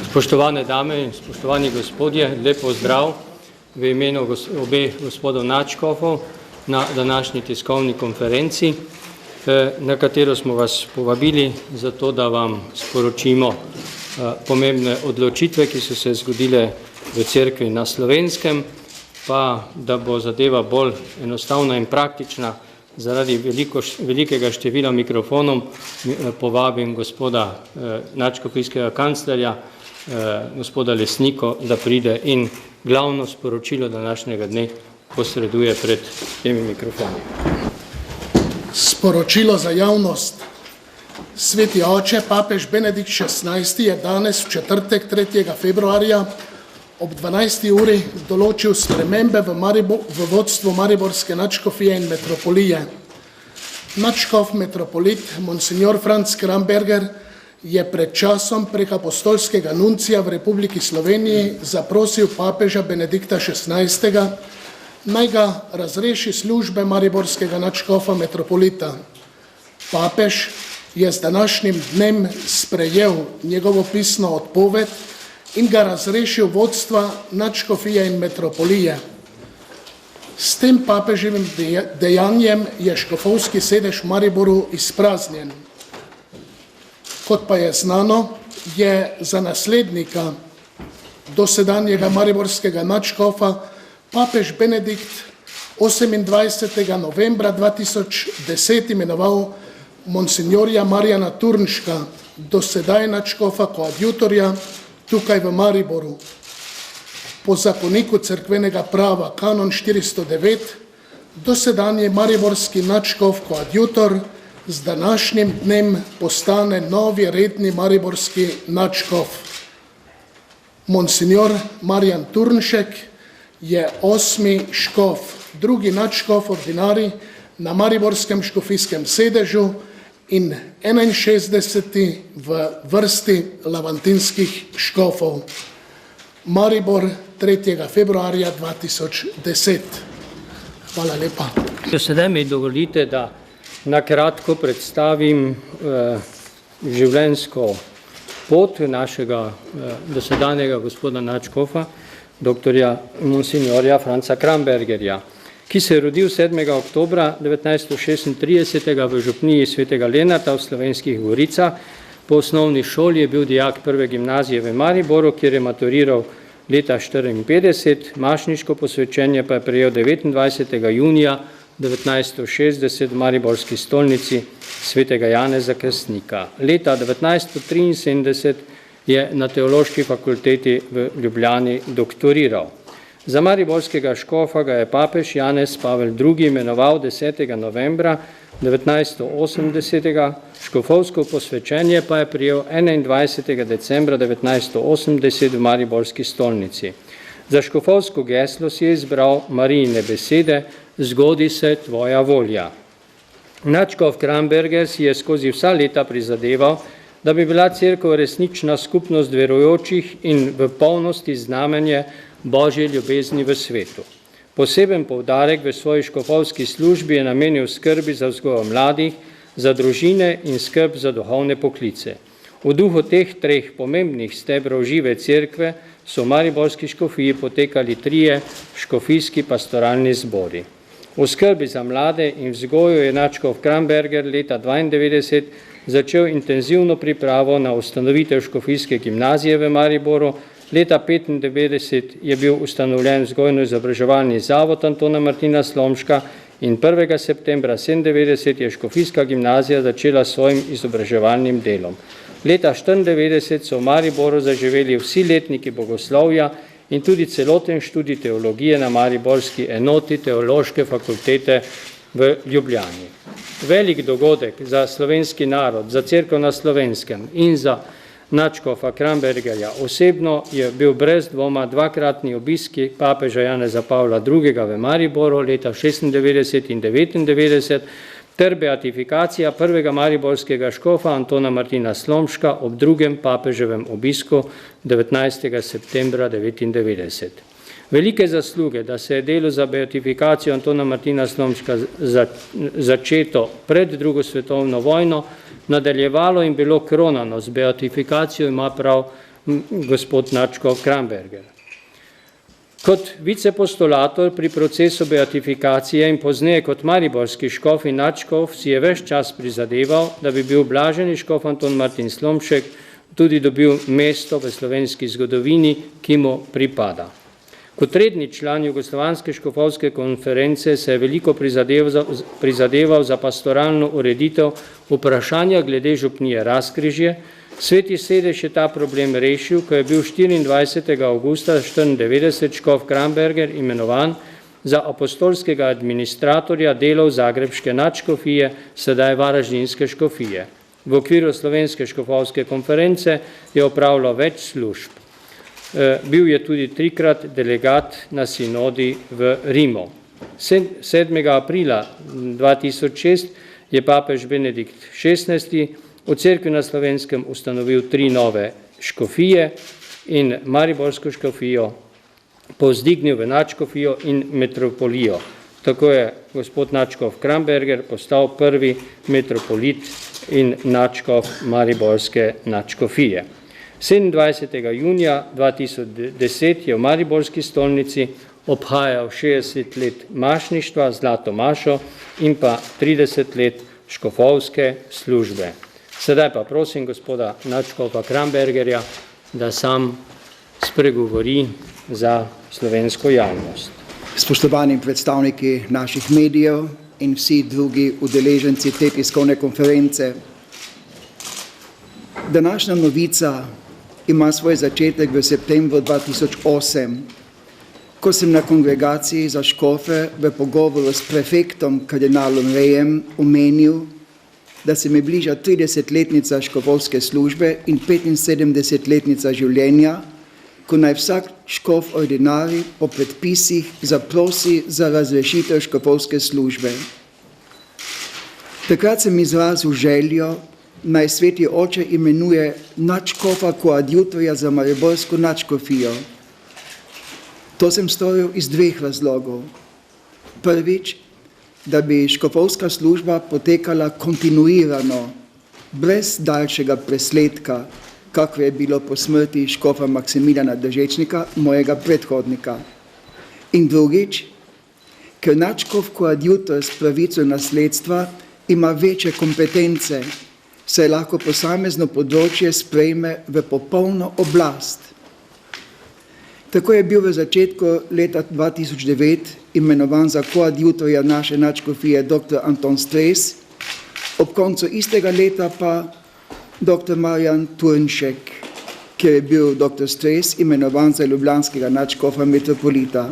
Spoštovane dame in spoštovani gospodje, lep pozdrav v imenu obeh gospodov nadškofov na današnji tiskovni konferenci, na katero smo vas povabili zato, da vam sporočimo pomembne odločitve, ki so se zgodile v cerkvi na Slovenskem, pa da bo zadeva bolj enostavna in praktična. Zaradi velikega števila mikrofonov povabim gospoda nadškofijskega kanclerja, gospoda Lesniko, da pride in glavno sporočilo današnjega dne posreduje pred temi mikrofoni. Sporočilo za javnost. Sveti oče, papež Benedikt XVI je danes v četrtek 3. februarja ob 12. uri določil spremembe v vodstvu Mariborske nadškofije in metropolije. Nadškof metropolit Monsignor Franc Kramberger je pred časom prek apostolskega nuncija v Republiki Sloveniji zaprosil papeža Benedikta XVI, naj ga razreši službe mariborskega nadškofa metropolita. Papež je z današnjim dnem sprejel njegovo pisno odpoved in ga razrešil vodstva nadškofije in metropolije. S tem papeževim dejanjem je škofovski sedež v Mariboru izpraznjen. Kot pa je znano, je za naslednika dosedanjega mariborskega nadškofa papež Benedikt 28. novembra 2010 imenoval monsignorja Marjana Turnška, dosedaj nadškofa koadjutorja tukaj v Mariboru. Po zakoniku cerkvenega prava kanon 409 dosedanji mariborski nadškof koadjutor z današnjim dnem postane novi redni mariborski nadškof. Monsignor Marjan Turnšek je 8. škof, drugi nadškof ordinari na mariborskem škofijskem sedežu in 61. v vrsti lavantinskih škofov. Maribor 3. februarja 2010. Hvala lepa. Sedaj mi dovolite, da na kratko predstavim življenjsko pot našega dosedanjega gospoda nadškofa, doktorja monsignorja Franca Krambergerja, ki se je rodil 7. oktobra 1936 v župniji svetega Lenarta v Slovenskih Goricah. Po osnovni šoli je bil dijak prve gimnazije v Mariboru, kjer je maturiral leta 1954, mašniško posvečenje pa je prejel 29. junija 1960 v mariborski stolnici svetega Janeza Krstnika. Leta 1973 je na Teološki fakulteti v Ljubljani doktoriral. Za mariborskega škofa ga je papež Janez Pavel II. Imenoval 10. novembra 1980, škofovsko posvečenje pa je prijel 21. decembra 1980 v mariborski stolnici. Za škofovsko geslo si je izbral Marijine besede: zgodi se tvoja volja. Nadškof Kramberger si je skozi vsa leta prizadeval, da bi bila cerkev resnična skupnost verujočih in v polnosti znamenje Božje ljubezni v svetu. Poseben poudarek v svoji škofovski službi je namenil skrbi za vzgojo mladih, za družine in skrb za duhovne poklice. V duhu teh treh pomembnih stebrov žive cerkve so v mariborski škofiji potekali 3 škofijski pastoralni zbori. V skrbi za mlade in vzgojo je nadškof Kramberger leta 1992 začel intenzivno pripravo na ustanovitev škofijske gimnazije v Mariboru. Leta 1995 je bil ustanovljen vzgojno-izobraževalni zavod Antona Martina Slomška in 1. septembra 1997 je škofijska gimnazija začela s svojim izobraževalnim delom. Leta 1994 so v Mariboru zaživeli vsi letniki bogoslovja in tudi celoten študij teologije na mariborski enoti Teološke fakultete v Ljubljani. Velik dogodek za slovenski narod, za cerkev na Slovenskem in za nadškofa Krambergerja osebno je bil brez dvoma dvakratni obiski papeža Janeza Pavla II. V Mariboru leta 1996 in 1999 ter beatifikacija prvega mariborskega škofa Antona Martina Slomška ob drugem papeževem obisku 19. septembra 1999. Velike zasluge, da se je delo za beatifikacijo Antona Martina Slomška začeto pred drugo svetovno vojno nadaljevalo in bilo kronano z beatifikacijo, ima prav gospod nadškof Kramberger. Kot vicepostulator pri procesu beatifikacije in pozneje kot mariborski škof in nadškof si je ves čas prizadeval, da bi bil blaženi škof Anton Martin Slomšek tudi dobil mesto v slovenski zgodovini, ki mu pripada. Kot redni član Jugoslovanske škofovske konference se je veliko prizadeval za pastoralno ureditev vprašanja glede župnije Razkrižje. Sveti sedež je ta problem rešil, ko je bil 24. avgusta 1994 škof Kramberger imenovan za apostolskega administratorja delov zagrebške nadškofije, sedaj varaždinske škofije. V okviru Slovenske škofovske konference je opravljal več služb. Bil je tudi 3-krat delegat na sinodi v Rimu. 7. aprila 2006 je papež Benedikt XVI v cerkvi na Slovenskem ustanovil 3 nove škofije in mariborsko škofijo povzdignil v nadškofijo in metropolijo. Tako je gospod nadškof Kramberger postal prvi metropolit in nadškof mariborske nadškofije. 27. junija 2010 je v mariborski stolnici obhajal 60 let mašništva, zlato mašo in pa 30 let škofovske službe. Sedaj pa prosim gospoda nadškofa Krambergerja, da sam spregovori za slovensko javnost. Spoštovani predstavniki naših medijev in vsi drugi udeleženci te tiskovne konference. Današnja novica ima svoj začetek v septembru 2008, ko sem na kongregaciji za škofe v pogovoru s prefektom kardinalom Rejem omenil, da se mi bliža 30-letnica škofovske službe in 75-letnica življenja, ko naj vsak škof ordinari po predpisih zaprosi za razrešitev škofovske službe. Takrat sem izrazil željo, naj sveti oče imenuje nadškofa koadjutorja za mariborsko nadškofijo. To sem storil iz 2 razlogov. Prvič, da bi škofovska služba potekala kontinuirano, brez daljšega presledka, kako je bilo po smrti škofa Maksimiljana Držečnika, mojega predhodnika. In drugič, ker nadškof koadjutor s pravico nasledstva ima večje kompetence, saj lahko posamezno področje sprejme v popolno oblast. Tako je bil v začetku leta 2009 imenovan za koadjutorja naše nadškofije dr. Anton Stres, ob koncu istega leta pa dr. Marjan Turnšek, kjer je bil dr. Stres imenovan za ljubljanskega nadškofa metropolita.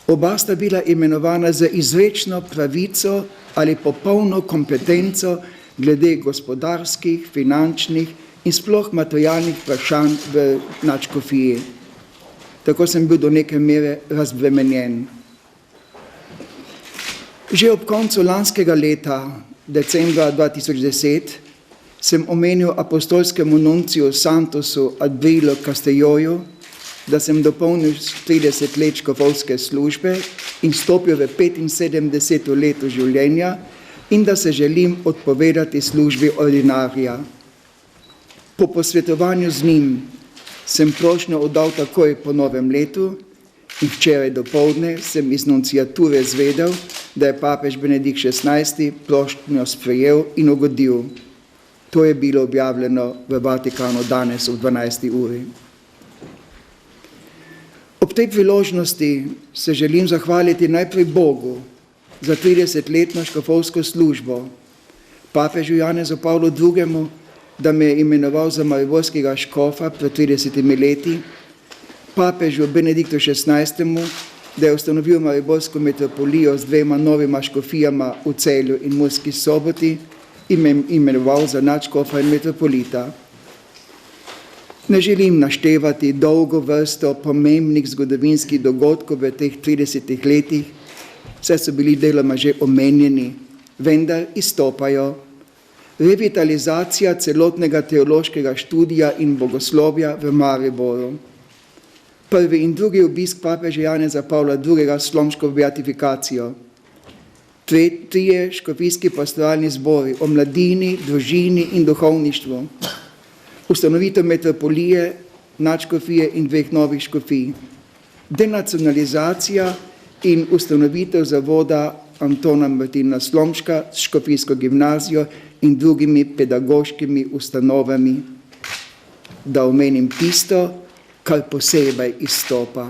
Oba sta bila imenovana za izrečno pravico ali popolno kompetenco glede gospodarskih, finančnih in sploh materialnih vprašanj v nadškofiji. Tako sem bil do neke mere razbremenjen. Že ob koncu lanskega leta, decembra 2010, sem omenil apostolskemu nunciju Santosu Adbrilo Castelloju, da sem dopolnil 30 let škofovske službe in stopil v 75. leto življenja in da se želim odpovedati službi ordinarija. Po posvetovanju z njim sem prošnjo oddal takoj po novem letu in včeraj dopoldne sem iz nunciature zvedel, da je papež Benedikt XVI prošnjo sprejel in ugodil. To je bilo objavljeno v Vatikanu danes ob 12. uri. Ob tej priložnosti se želim zahvaliti najprej Bogu za 30-letno škofovsko službo, papežu Janezu Pavlu II., da me je imenoval za mariborskega škofa pred 30 leti, papežu Benediktu XVI., da je ustanovil mariborsko metropolijo z 2 novima škofijama v Celju in Murski Soboti in me imenoval za nadškofa in metropolita. Ne želim naštevati dolgo vrsto pomembnih zgodovinskih dogodkov v teh 30 letih, saj so bili deloma že omenjeni, vendar izstopajo revitalizacija celotnega teološkega študija in bogoslovja v Mariboru, prvi in drugi obisk papeža Janeza Pavla II. Slomško beatifikacijo, 3 škofijski pastoralni zbori o mladini, družini in duhovništvu, ustanovitev metropolije, nadškofije in 2 novih škofij, denacionalizacija in ustanovitev zavoda Antona Martina Slomška s škofijsko gimnazijo in drugimi pedagoškimi ustanovami, da omenim tisto, kar posebej izstopa.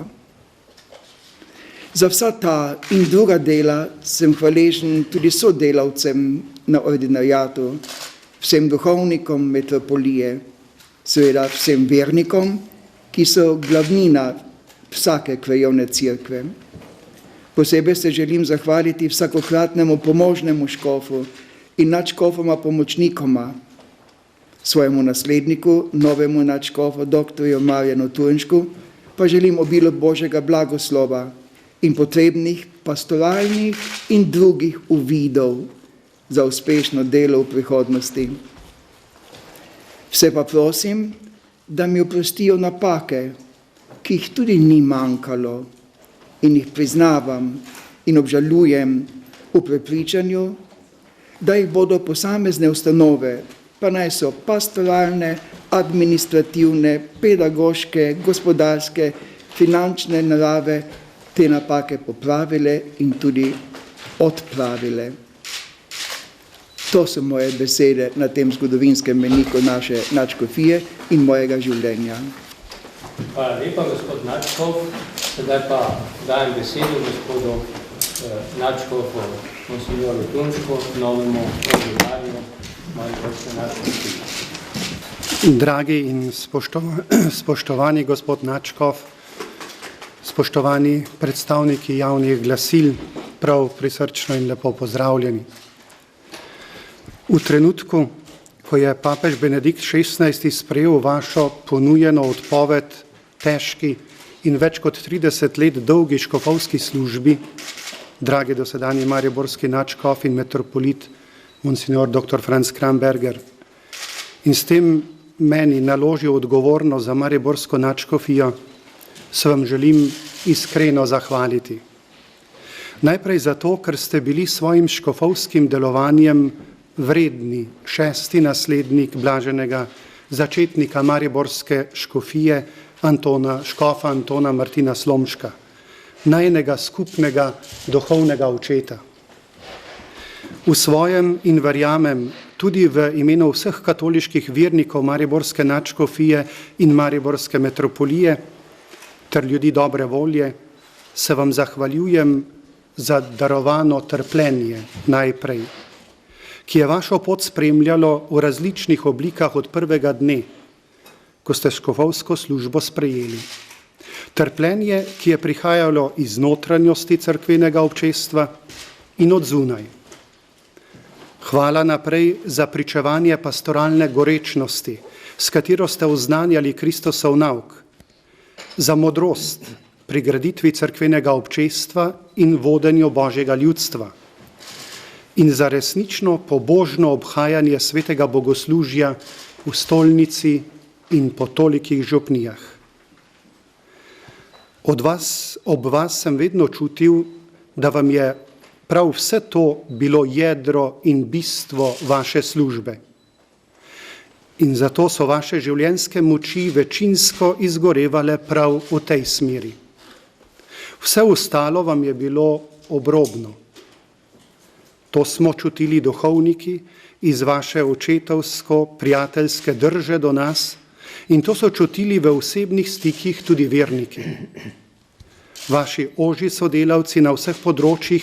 Za vsa ta in druga dela sem hvaležen tudi sodelavcem na ordinariatu, vsem duhovnikom metropolije, seveda vsem vernikom, ki so glavnina vsake krajevne cerkve. Posebej se želim zahvaliti vsakokratnemu pomožnemu škofu in nadškofoma pomočnikoma, svojemu nasledniku, novemu nadškofu, doktorju Marjanu Turnšku, pa želim obilo Božjega blagoslova in potrebnih pastoralnih in drugih uvidov za uspešno delo v prihodnosti. Vse pa prosim, da mi oprostijo napake, ki jih tudi ni manjkalo in jih priznavam in obžalujem v prepričanju, da jih bodo posamezne ustanove, pa naj so pastoralne, administrativne, pedagoške, gospodarske, finančne narave, te napake popravile in tudi odpravile. To so moje besede na tem zgodovinskem meniku naše nadškofije in mojega življenja. Hvala lepa, gospod nadškof. Sedaj pa dajem besedo gospodu nadškofu monsinjoru Turnšku, novemu ordinarju mariborske nadškofije. Dragi in spoštovani gospod nadškof, spoštovani predstavniki javnih glasil, prav prisrčno in lepo pozdravljeni. V trenutku, ko je papež Benedikt XVI. Sprejel vašo ponujeno odpoved težki in več kot 30 let dolgi škofovski službi, dragi dosedanji mariborski nadškof in metropolit monsignor dr. Franc Kramberger, in s tem meni naložil odgovornost za mariborsko nadškofijo, se vam želim iskreno zahvaliti. Najprej zato, ker ste bili svojim škofovskim delovanjem vredni 6. naslednik blaženega začetnika mariborske škofije škofa Antona Martina Slomška, najinega skupnega duhovnega očeta. V svojem in verjamem tudi v imenu vseh katoliških vernikov mariborske nadškofije in mariborske metropolije ter ljudi dobre volje, se vam zahvaljujem za darovano trpljenje najprej, ki je vašo pot spremljalo v različnih oblikah od prvega dne, ko ste škofovsko službo sprejeli. Trpljenje, ki je prihajalo iz notranjosti cerkvenega občestva in od zunaj. Hvala naprej za pričevanje pastoralne gorečnosti, s katero ste oznanjali Kristosov nauk, za modrost pri graditvi cerkvenega občestva in vodenju Božjega ljudstva in za resnično pobožno obhajanje svetega bogoslužja v stolnici in po tolikih župnijah. Ob vas sem vedno čutil, da vam je prav vse to bilo jedro in bistvo vaše službe. In zato so vaše življenjske moči večinsko izgorevale prav v tej smeri. Vse ostalo vam je bilo obrobno. To smo čutili duhovniki iz vaše očetovsko-prijateljske drže do nas in to so čutili v osebnih stikih tudi verniki. Vaši ožji sodelavci na vseh področjih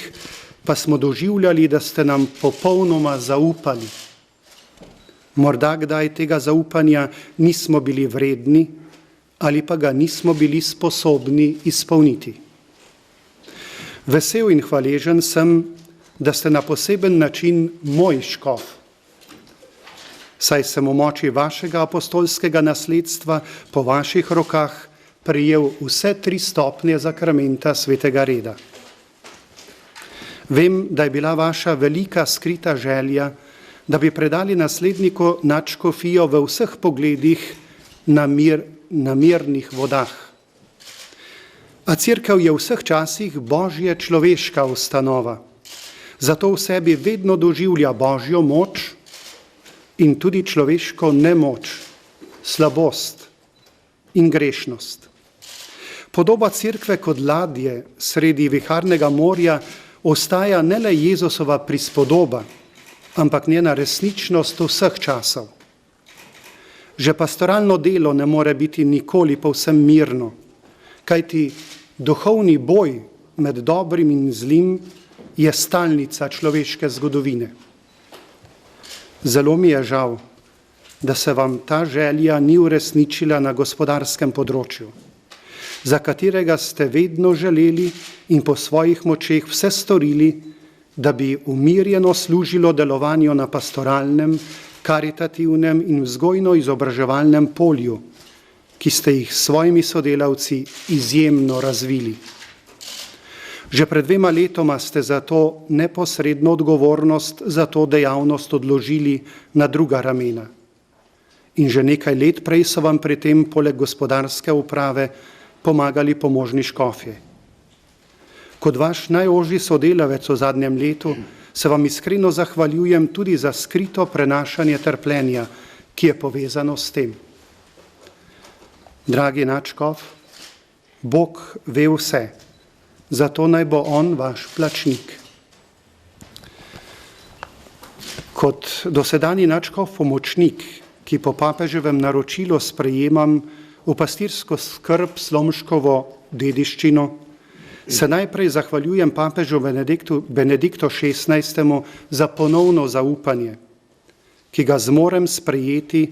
pa smo doživljali, da ste nam popolnoma zaupali. Morda kdaj tega zaupanja nismo bili vredni ali pa ga nismo bili sposobni izpolniti. Vesel in hvaležen sem, da ste na poseben način moj škof, saj sem v moči vašega apostolskega nasledstva po vaših rokah prejel vse 3 stopnje zakramenta svetega reda. Vem, da je bila vaša velika skrita želja, da bi predali nasledniku nadškofijo v vseh pogledih na mirnih vodah. A cerkev je v vseh časih Božje človeška ustanova, zato v sebi vedno doživlja Božjo moč in tudi človeško nemoč, slabost in grešnost. Podoba cerkve kot ladje sredi viharnega morja ostaja ne le Jezusova prispodoba, ampak njena resničnost vseh časov. Že pastoralno delo ne more biti nikoli povsem mirno, kajti duhovni boj med dobrim in zlim je stalnica človeške zgodovine. Zelo mi je žal, da se vam ta želja ni uresničila na gospodarskem področju, za katerega ste vedno želeli in po svojih močeh vse storili, da bi umirjeno služilo delovanju na pastoralnem, karitativnem in vzgojno-izobraževalnem polju, ki ste jih s svojimi sodelavci izjemno razvili. Že pred 2 letoma ste za to neposredno odgovornost za to dejavnost odložili na druga ramena. In že nekaj let prej so vam pri tem poleg gospodarske uprave pomagali pomožni škofje. Kot vaš najožji sodelavec v zadnjem letu se vam iskreno zahvaljujem tudi za skrito prenašanje trpljenja, ki je povezano s tem. Dragi nadškof, Bog ve vse, zato naj bo on vaš plačnik. Kot dosedanji nadškof pomočnik, ki po papeževem naročilu sprejemam v pastirsko skrb Slomškovo dediščino, se najprej zahvaljujem papežu Benediktu XVI. Za ponovno zaupanje, ki ga zmorem sprejeti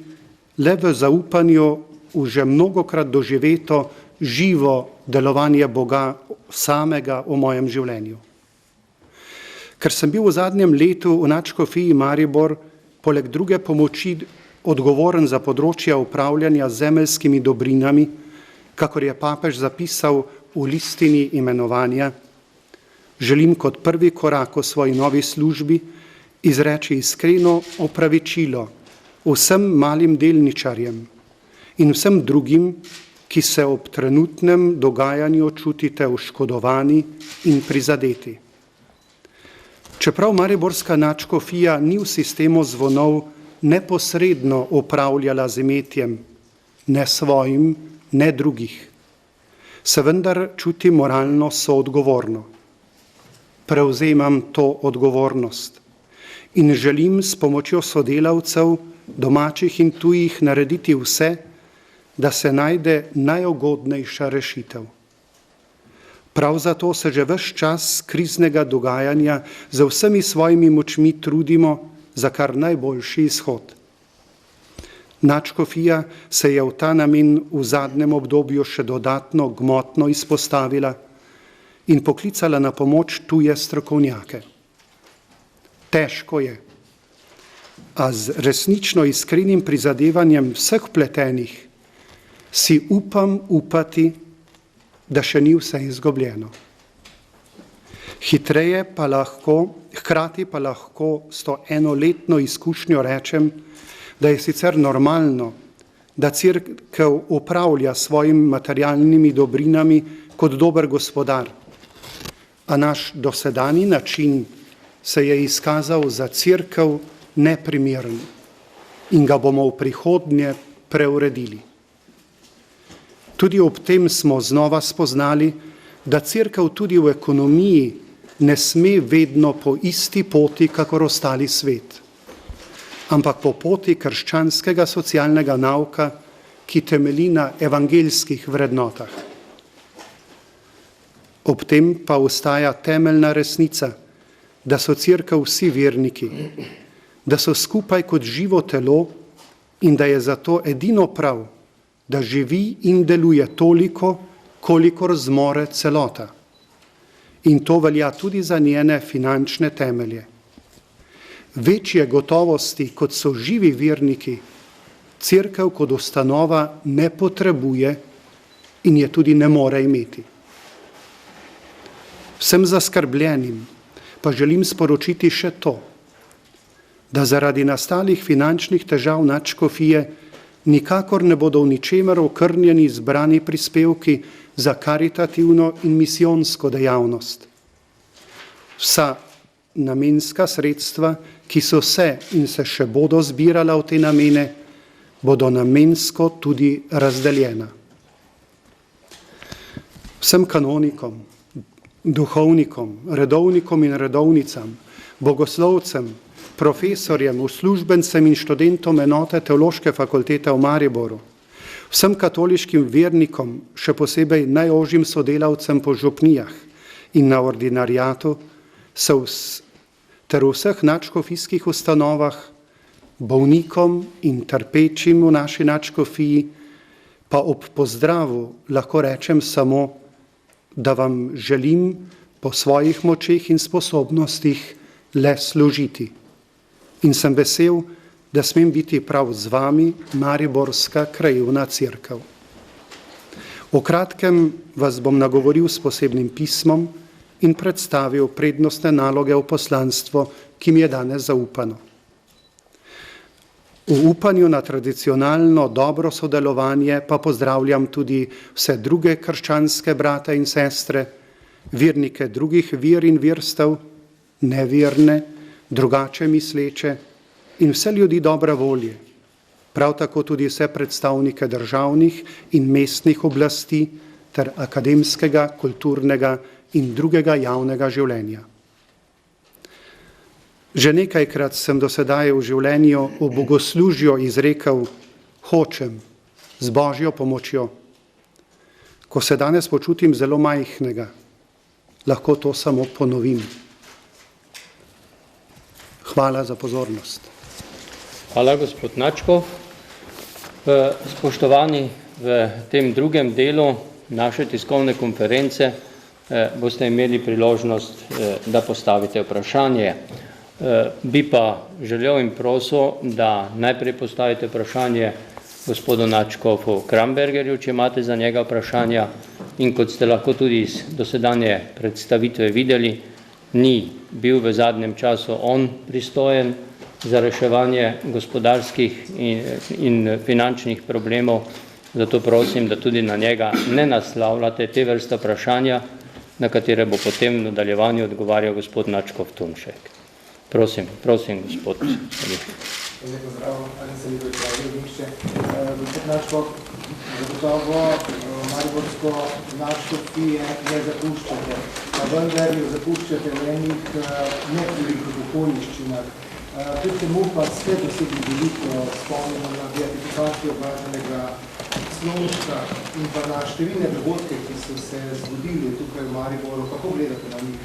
le v zaupanju v že mnogokrat doživeto živo delovanje Boga samega v mojem življenju. Ker sem bil v zadnjem letu v nadškofiji Maribor poleg druge pomoči odgovoren za področje upravljanja z zemeljskimi dobrinami, kakor je papež zapisal v listini imenovanja, želim kot prvi korak v svoji novi službi izreči iskreno opravičilo vsem malim delničarjem in vsem drugim, ki se ob trenutnem dogajanju čutite oškodovani in prizadeti. Čeprav mariborska nadškofija ni v sistemu zvonov neposredno upravljala z imetjem, ne svojim, ne drugih, se vendar čuti moralno soodgovorno. Prevzemam to odgovornost in želim s pomočjo sodelavcev, domačih in tujih, narediti vse, da se najde najugodnejša rešitev. Prav zato se že ves čas kriznega dogajanja z vsemi svojimi močmi trudimo za kar najboljši izhod. Nadškofija se je v ta namen v zadnjem obdobju še dodatno gmotno izpostavila in poklicala na pomoč tuje strokovnjake. Težko je, a z resnično iskrenim prizadevanjem vseh vpletenih si upam upati, da še ni vse izgubljeno. Hkrati pa lahko s to enoletno izkušnjo rečem, da je sicer normalno, da cerkev upravlja svojimi materialnimi dobrinami kot dober gospodar, a naš dosedanji način se je izkazal za cerkev neprimeren in ga bomo v prihodnje preuredili. Tudi ob tem smo znova spoznali, da cerkev tudi v ekonomiji ne sme vedno po isti poti, kakor ostali svet, ampak po poti krščanskega socialnega nauka, ki temelji na evangeljskih vrednotah. Ob tem pa ostaja temeljna resnica, da so cerkev vsi verniki, da so skupaj kot živo telo in da je zato edino prav, da živi in deluje toliko, kolikor zmore celota. In to velja tudi za njene finančne temelje. Večje gotovosti, kot so živi verniki, cerkev kot ustanova ne potrebuje in je tudi ne more imeti. Vsem zaskrbljenim pa želim sporočiti še to, da zaradi nastalih finančnih težav nadškofije nikakor ne bodo v ničemer okrnjeni zbrani prispevki za karitativno in misijonsko dejavnost. Vsa namenska sredstva, ki so se in se še bodo zbirala v te namene, bodo namensko tudi razdeljena. Vsem kanonikom, duhovnikom, redovnikom in redovnicam, bogoslovcem, profesorjem, uslužbencem in študentom enote Teološke fakultete v Mariboru, vsem katoliškim vernikom, še posebej najožjim sodelavcem po župnijah in na ordinariatu, ter v vseh nadškofijskih ustanovah, bolnikom in trpečim v naši nadškofiji, pa ob pozdravu lahko rečem samo, da vam želim po svojih močeh in sposobnostih le služiti. In sem vesel, da smem biti prav z vami Mariborska krajevna cerkev. V kratkem vas bom nagovoril s posebnim pismom in predstavil prednostne naloge v poslanstvo, ki mi je danes zaupano. V upanju na tradicionalno dobro sodelovanje pa pozdravljam tudi vse druge krščanske brate in sestre, vernike drugih ver in verstev, neverne, drugače misleče in vse ljudi dobre volje, prav tako tudi vse predstavnike državnih in mestnih oblasti ter akademskega, kulturnega in drugega javnega življenja. Že nekajkrat sem do sedaj v življenju v bogoslužju izrekel hočem z Božjo pomočjo. Ko se danes počutim zelo majhnega, lahko to samo ponovim. Hvala za pozornost. Hvala, gospod Načkov. Spoštovani, v tem drugem delu naše tiskovne konference boste imeli priložnost, da postavite vprašanje. Bi pa želel in prosil, da najprej postavite vprašanje gospodu Načkovu Krambergerju, če imate za njega vprašanja, in kot ste lahko tudi iz dosedanje predstavitve videli, ni bil v zadnjem času on pristojen za reševanje gospodarskih in finančnih problemov, zato prosim, da tudi na njega ne naslavljate te vrste vprašanja, na katere bo potem v nadaljevanju odgovarjal gospod Načkov Turnšek. Prosim, gospod. Lepo zdrav, ali se lepo izpravljajo nišče. Gospod Načkov, zagotovo mariborsko nadškofije ne zapuščate, a vendar jo zapuščate v enih neprilikih okoliščinah. Kljub temu pa ste dosegli veliko, spomnimo na beatifikacijo blaženega Slomška in pa na številne dogodke, ki so se zgodili tukaj v Mariboru. Kako gledate na njih?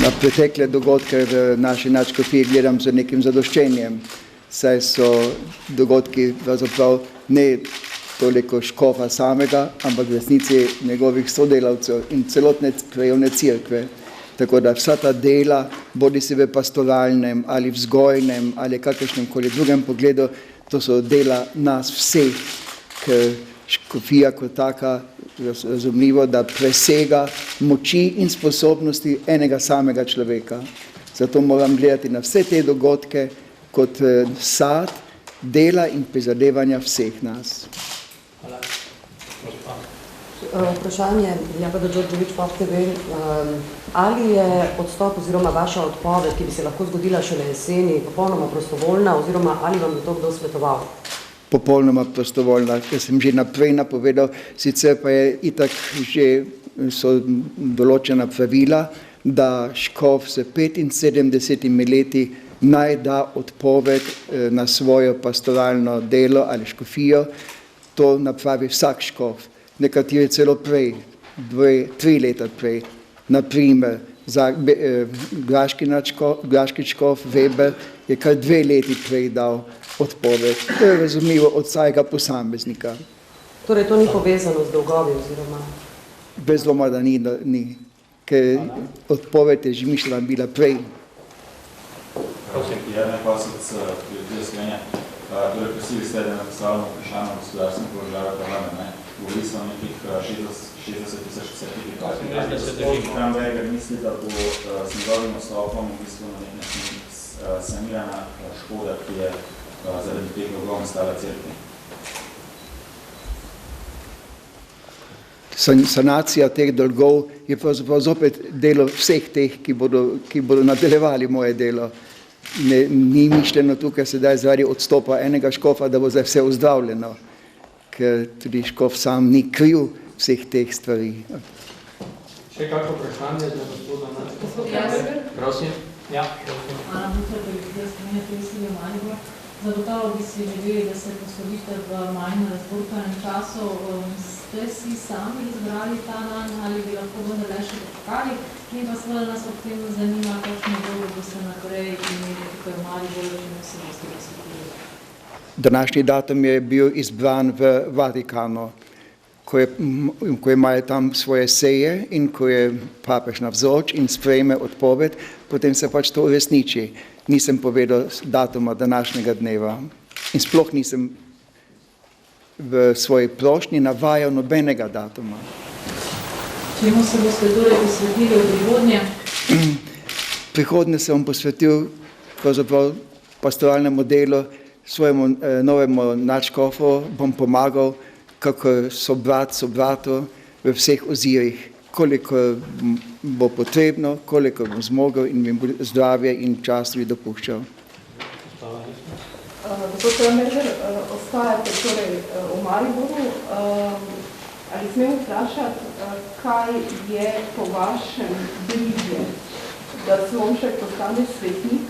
Na pretekle dogodke v naši nadškofiji gledam z nekim zadoščenjem, saj so dogodki pravzaprav ne toliko škofa samega, ampak v resnici njegovih sodelavcev in celotne krajevne cerkve. Tako da vsa ta dela, bodi si v pastoralnem ali vzgojnem ali kakršnem koli drugem pogledu, to so dela nas vseh, ker škofija kot taka razumljivo, da presega moči in sposobnosti enega samega človeka. Zato moram gledati na vse te dogodke kot sad dela in prizadevanja vseh nas. Vprašanje, Jagoda Đorđević, Pop TV, ali je odstop oziroma vaša odpoved, ki bi se lahko zgodila šele jeseni, popolnoma prostovoljna, oziroma ali vam je to kdo svetoval? Popolnoma prostovoljna, ker sem že naprej napovedal, sicer pa je itak že so določena pravila, da škof s 75 leti naj da odpoved na svojo pastoralno delo ali škofijo. To napravi vsak škof, nekateri celo prej, 2-3 leta prej. Naprimer, graški škof Weber je kar 2 leti prej dal odpoved. To je razumljivo od vsakega posameznika. Torej, to ni povezano z dolgovi oziroma? Brez dvoma, da ni, ker odpoved je že mišljena bila prej. Prosim, Jarne Kosec, Prijatelj Slovenije. Torej, prosili ste, da napostavljamo vprašanje o gospodarskem položaju parlament. Govorili smo o nekih 60,000 certifikatov. Gospod Kramberger misli, da bo s njegovim odstopom v bistvu na nek način sanirana škoda, ki je zaradi teh dolgov nastala cerkvi. Sanacija teh dolgov je pravzaprav zopet delo vseh teh, ki bodo nadaljevali moje delo. Ni mišljeno tukaj sedaj zaradi odstopa enega škofa, da bo zdaj vse ozdravljeno, ker tudi škof sam ni kriv vseh teh stvari. Še kako vprašanje za gospoda Načkova? Prosim. Ja. Zagotovo bi si želeli, da se poslovite v manj razburkanem času. Ste si sami izbrali ta dan ali bi lahko vendarle še počakali? In pa seveda nas ob tem zanima, kakšno vlogo boste naprej imeli tukaj v Mariboru, če se boste posvetili. Današnji datum je bil izbran v Vatikanu, ko imajo tam svoje seje in ko je papež navzoč in sprejme odpoved, potem se pač to uresniči. Nisem povedal datuma današnjega dneva in sploh nisem v svoji prošnji navajal nobenega datuma. Čemu se boste torej posvetili v prihodnje? Prihodnje se bom posvetil pravzaprav pastoralnemu delu, svojemu novemu nadškofu bom pomagal, kako sobratu v vseh ozirih, koliko bo potrebno, koliko bom zmogel in mi bo zdravje in čas tudi dopuščal. Gospod Merger, ostajate torej v Mariboru. Ali smem vprašati, kaj je po vašem bližje, da Slomšek postane svetnik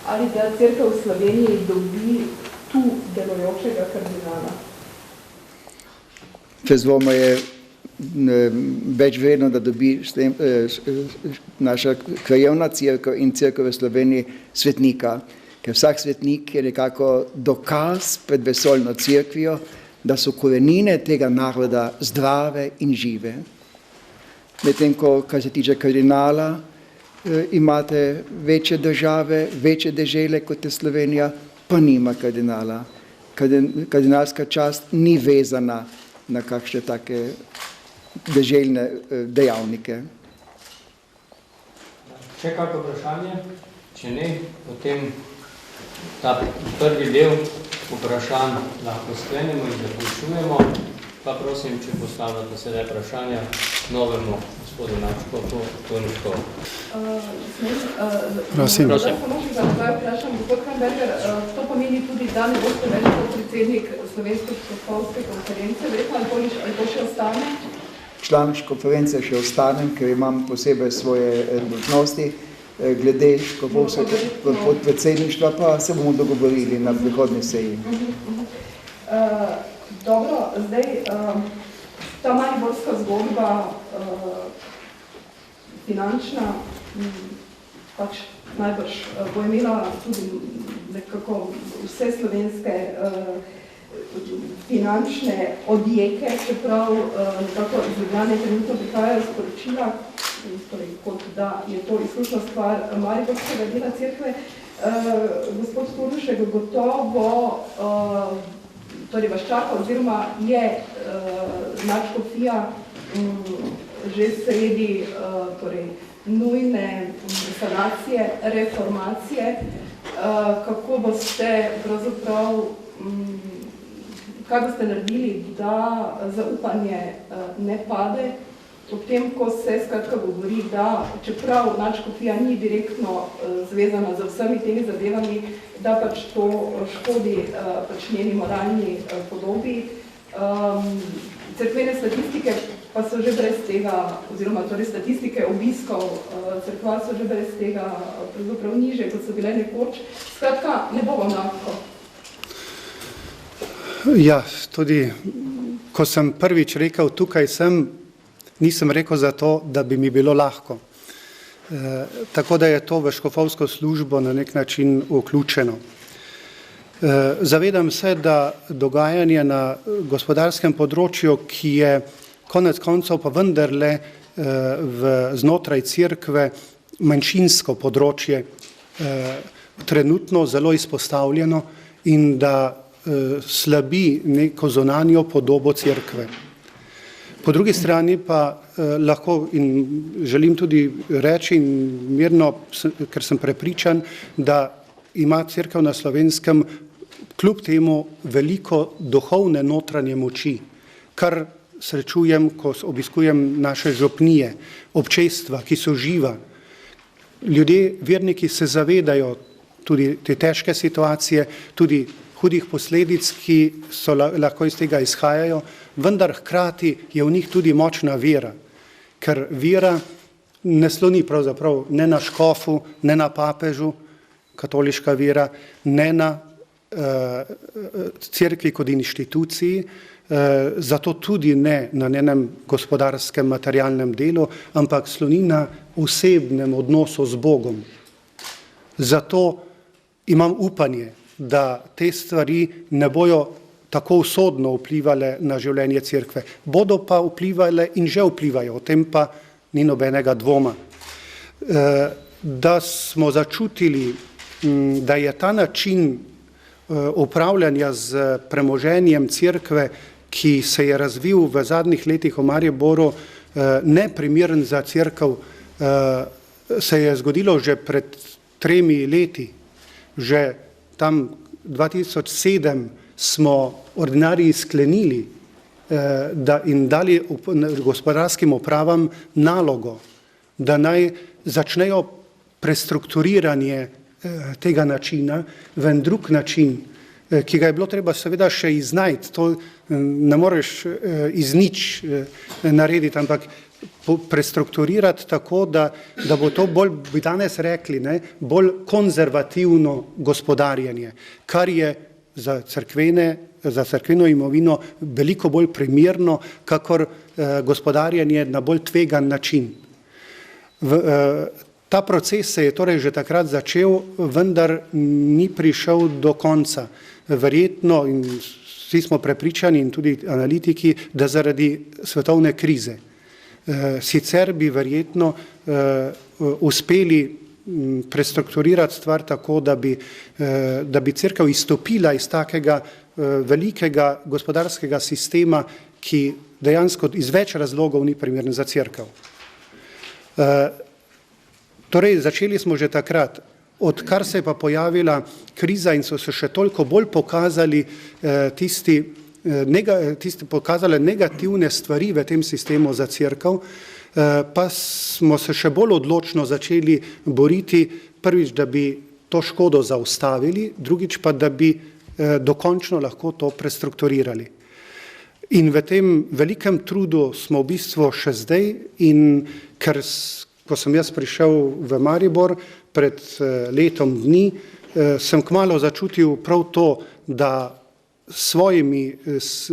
ali da Cerkev v Sloveniji dobi tu delujočega kardinala? Brez dvoma je več vredno, da dobi naša krajevna cerkev in Cerkev v Sloveniji svetnika, ker vsak svetnik je nekako dokaz pred vesoljno cerkvijo, da so korenine tega naroda zdrave in žive. Medtem ko, kar se tiče kardinala, imate večje države, večje dežele kot je Slovenija, pa nima kardinala. Kardinalska čast ni vezana na kakšne take deželjne dejavnike. Še kako vprašanje? Če ne, potem ta prvi del vprašanj lahko sklenemo in zaključujemo. Pa prosim, če postavljate sedaj vprašanja novemu gospodu Načkovu, Turniškovu. Prosim. Samo še za zdaj vprašam, gospod Kramberger, to pomeni tudi, da ne boste več kot predsednik Slovenske škofovske konference, verjetno ali to še ostane? Član konference še ostanem, ker imam posebej svoje dolžnosti. Glede škofovskega podpredsedništva pa se bomo dogovorili na prihodnji seji. Dobro, zdaj ta mariborska zgodba finančna pač najbrž bo imela tudi nekako vse slovenske finančne odjeke, čeprav nekako iz Ljubljane trenutno prihajajo sporočila, torej kot da je to izključno stvar mariborskega dela cerkve. Gospod Turnšek gotovo torej vas čaka, oziroma je nadškofija že sredi torej nujne sanacije, reformacije. Kako boste pravzaprav, kaj boste naredili, da zaupanje ne pade, ob tem, ko se skratka govori, da čeprav nadškofija ni direktno zvezana z vsemi temi zadevami, da pač to škodi pač njeni moralni podobi. Cerkvene statistike pa so že brez tega, oziroma torej statistike obiskov cerkva so že brez tega pravzaprav niže, kot so bile nekoč. Skratka, ne bo vam lahko. Ja, tudi ko sem prvič rekel, tukaj sem, nisem rekel zato, da bi mi bilo lahko. Tako da je to v škofovsko službo na nek način vključeno. Zavedam se, da dogajanje na gospodarskem področju, ki je konec koncev pa vendarle znotraj cerkve manjšinsko področje, trenutno zelo izpostavljeno in da slabi neko zunanjo podobo cerkve. Po drugi strani pa lahko in želim tudi reči in mirno, ker sem prepričan, da ima cerkev na Slovenskem kljub temu veliko duhovne notranje moči, kar srečujem, ko obiskujem naše župnije, občestva, ki so živa. Ljudje, verniki se zavedajo tudi te težke situacije, tudi hudih posledic, ki lahko iz tega izhajajo, vendar hkrati je v njih tudi močna vera, ker vera ne sloni pravzaprav ne na škofu, ne na papežu, katoliška vera, ne na cerkvi kot inštituciji, zato tudi ne na njenem gospodarskem, materialnem delu, ampak sloni na osebnem odnosu z Bogom. Zato imam upanje, da te stvari ne bojo tako usodno vplivale na življenje cerkve. Bodo pa vplivale in že vplivajo, o tem pa ni nobenega dvoma. Da smo začutili, da je ta način upravljanja z premoženjem cerkve, ki se je razvil v zadnjih letih v Mariboru, neprimeren za cerkev, se je zgodilo že pred 3 leti. Že tam 2007 smo ordinariji sklenili in dali gospodarskim upravam nalogo, da naj začnejo prestrukturiranje tega načina v en drug način, ki ga je bilo treba seveda še iznajti. To ne moreš iz nič narediti, ampak prestrukturirati tako, da bo to bolj, bi danes rekli, bolj konzervativno gospodarjenje, kar je za cerkveno imovino veliko bolj primerno, kakor gospodarjenje na bolj tvegan način. Ta proces se je torej že takrat začel, vendar ni prišel do konca. Verjetno, in vsi smo prepričani in tudi analitiki, da zaradi svetovne krize. Sicer bi verjetno uspeli prestrukturirati stvar tako, da bi cerkev izstopila iz takega velikega gospodarskega sistema, ki dejansko iz več razlogov ni primeren za cerkev. Torej, začeli smo že takrat, odkar se je pa pojavila kriza in so se še toliko bolj pokazali pokazale negativne stvari v tem sistemu za cerkev, pa smo se še bolj odločno začeli boriti, prvič, da bi to škodo zaustavili, drugič pa, da bi dokončno lahko to prestrukturirali. In v tem velikem trudu smo v bistvu še zdaj, in ker ko sem jaz prišel v Maribor pred letom dni, sem kmalu začutil prav to, da svojimi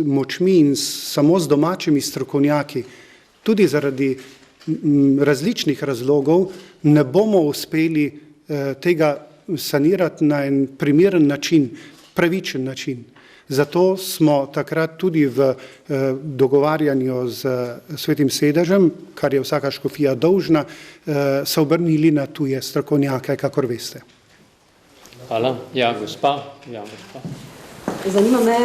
močmi in samo z domačimi strokovnjaki, tudi zaradi različnih razlogov, ne bomo uspeli tega sanirati na en primeren način, pravičen način. Zato smo takrat tudi v dogovarjanju z Svetim sedežem, kar je vsaka škofija dolžna, se obrnili na tuje strokovnjake, kakor veste. Hvala. Ja, gospa. Zanima me,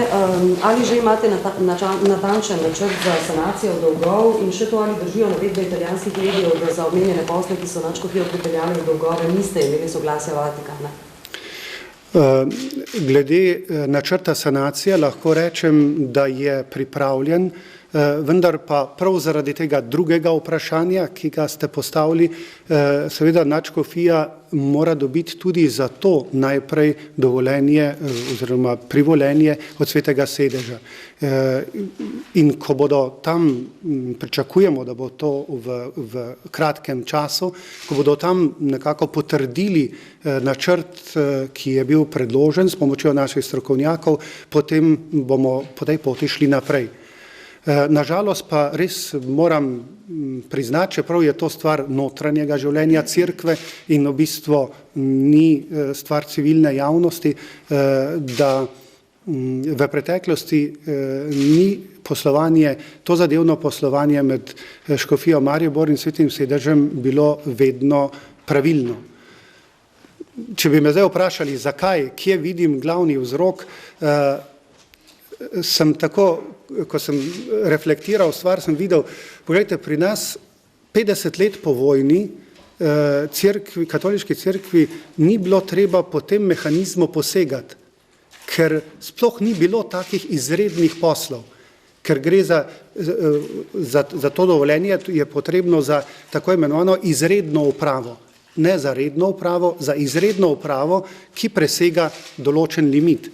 ali že imate natančen načrt za sanacijo dolgov in še to, ali držijo navedbe italijanskih medijev, da za omenjene posle, ki so nadškofijo pripeljali v dolgove, niste imeli soglasja Vatikana? Glede načrta sanacije lahko rečem, da je pripravljen, vendar pa prav zaradi tega drugega vprašanja, ki ga ste postavili, seveda nadškofija mora dobiti tudi za to najprej dovoljenje oziroma privoljenje od Svetega sedeža. In ko bodo tam, pričakujemo, da bo to v kratkem času, ko bodo tam nekako potrdili načrt, ki je bil predložen s pomočjo naših strokovnjakov, potem bomo po tej poti šli naprej. Nažalost pa res moram priznati, čeprav je to stvar notranjega življenja cerkve in v bistvu ni stvar civilne javnosti, da v preteklosti ni poslovanje, to zadevno poslovanje med škofijo Maribor in Svetim sedežem bilo vedno pravilno. Če bi me zdaj vprašali, zakaj, kje vidim glavni vzrok, sem tako, ko sem reflektiral stvar, sem videl, pogledajte, pri nas 50 let po vojni katoliški cerkvi ni bilo treba po tem mehanizmu posegati, ker sploh ni bilo takih izrednih poslov, ker gre za to dovoljenje, je potrebno za tako imenovano izredno upravo. ne za redno upravo, za izredno upravo, ki presega določen limit.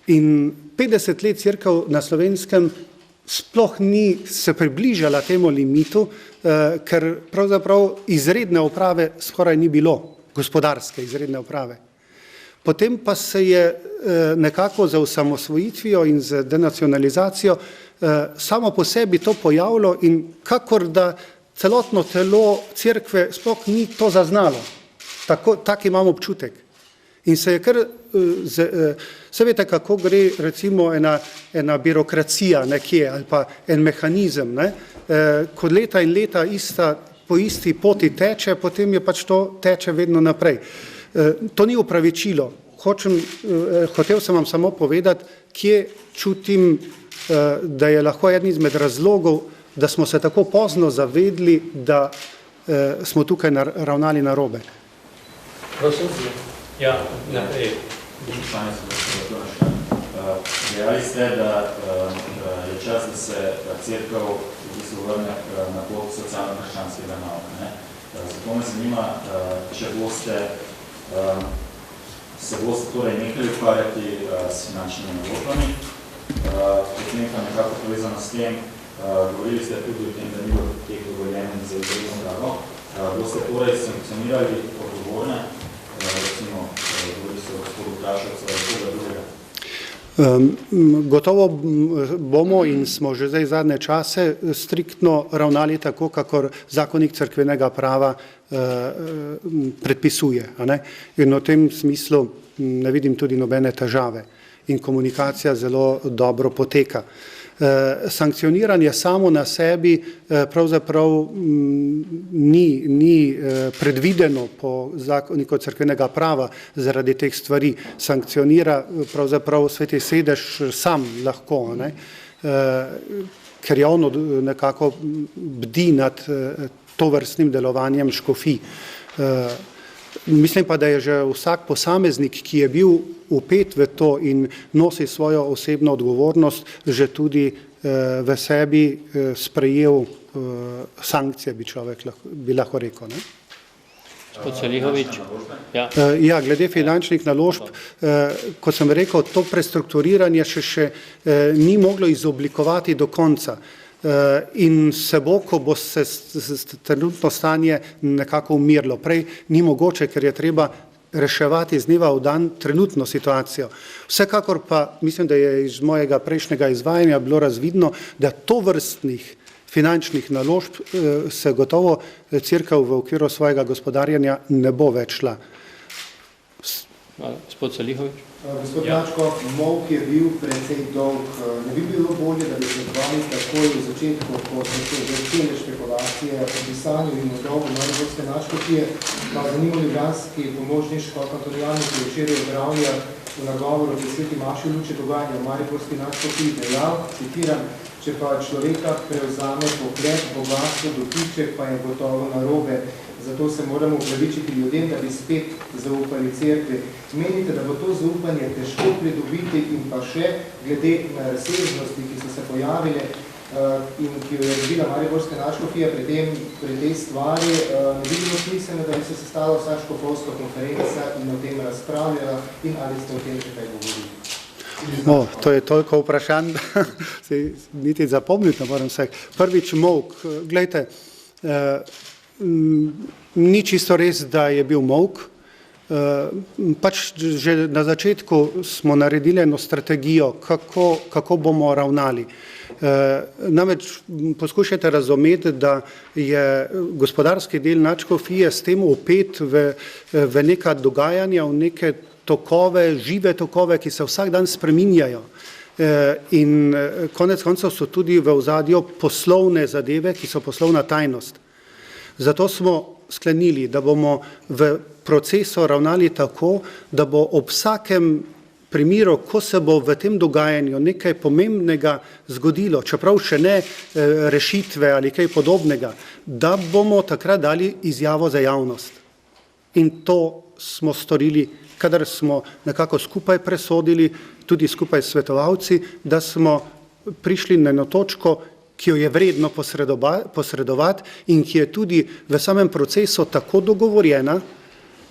In 50 let cerkev na Slovenskem sploh ni se približala temu limitu, ker pravzaprav izredne uprave skoraj ni bilo, gospodarske izredne uprave. Potem pa se je nekako za osamosvojitvijo in z denacionalizacijo samo po sebi to pojavilo in kakor da celotno telo cerkve sploh ni to zaznalo. Tak imam občutek. In se je kar, se veste, kako gre recimo ena birokracija nekje ali pa en mehanizem, ne? Ko leta in leta po isti poti teče, potem je pač to teče vedno naprej. To ni upravičilo. Hotel sem vam samo povedati, kje čutim, da je lahko eden izmed razlogov, da smo se tako pozno zavedli, da smo tukaj ravnali narobe. Prosim, ja, naprej. Dejali ste, da je čas, da se cerkev v bistvu vrne na pot socialno-krščanskega nauka. Zato me zanima, če se boste torej nekaj ukvarjati s finančnimi naložbami, potem pa nekako povezano s tem, govorili ste tudi o tem, da ni bilo teh dovoljenih za izredno pravo, boste torej sankcionirali odgovorne, recimo, govorili ste o gospodu Kraševcu ali koga drugega? Gotovo bomo in smo že zdaj zadnje čase striktno ravnali tako, kakor zakonik cerkvenega prava predpisuje. In v tem smislu ne vidim tudi nobene težave in komunikacija zelo dobro poteka. Sankcioniranje samo na sebi pravzaprav ni predvideno po zakoniku cerkvenega prava zaradi teh stvari. Sankcionira pravzaprav Sveti sedež sam lahko, ker javno nekako bdi nad tovrstnim delovanjem škofij. Mislim pa, da je že vsak posameznik, ki je bil vpet v to in nosi svojo osebno odgovornost, že tudi v sebi sprejel sankcije, bi lahko rekel. Gospod Selihovič. Ja, glede finančnih naložb, kot sem rekel, to prestrukturiranje še ni moglo izoblikovati do konca. In se bo, ko bo se trenutno stanje nekako umirilo. Prej ni mogoče, ker je treba reševati z dneva v dan trenutno situacijo. Vsekakor pa mislim, da je iz mojega prejšnjega izvajanja bilo razvidno, da tovrstnih finančnih naložb se gotovo cerkev v okviru svojega gospodarjenja ne bo več šla. Gospod Selihovič. Gospod Mačko, molk je bil precej dolg. Ne bi bilo bolje, da bi se odvali takoj v začetku, ko so se začele špekulacije o pisanju in odolgu mariborske nadškofije, pa zanimivo ljubljanski pomožni škof-kantonjalnik, ki je včeraj odravljal v nagovoru pri Sveti maši v luči dogajanja v mariborski nadškofiji dejal, citiram, če pa človeka prevzame pogled, bogatstvo, dotiček pa je gotovo narobe. Zato se moramo upravičiti ljudem, da bi spet zaupali cerkvi. Menite, da bo to zaupanje težko pridobiti in pa še glede na razsežnosti, ki so se pojavile in ki jo je dobila mariborska nadškofija pri tej stvari, ne bi bilo smiselno, da bi se sestala vsa škofovska konferenca in o tem razpravljala in ali ste o tem že kaj govorili? To je toliko vprašanj, da se niti zapomniti ne moram vseh. Prvič molk. Glejte, ni čisto res, da je bil molk. Pač že na začetku smo naredili eno strategijo, kako bomo ravnali. Namreč poskušajte razumeti, da je gospodarski del nadškofije s tem vpet v neka dogajanja, v neke tokove, žive tokove, ki se vsak dan spreminjajo. In konec koncev so tudi v ozadju poslovne zadeve, ki so poslovna tajnost. Zato smo sklenili, da bomo v procesu ravnali tako, da bo ob vsakem primeru, ko se bo v tem dogajanju nekaj pomembnega zgodilo, čeprav še ne rešitve ali kaj podobnega, da bomo takrat dali izjavo za javnost. In to smo storili, kadar smo nekako skupaj presodili, tudi skupaj s svetovalci, da smo prišli na eno točko, ki jo je vredno posredovati in ki je tudi v samem procesu tako dogovorjena,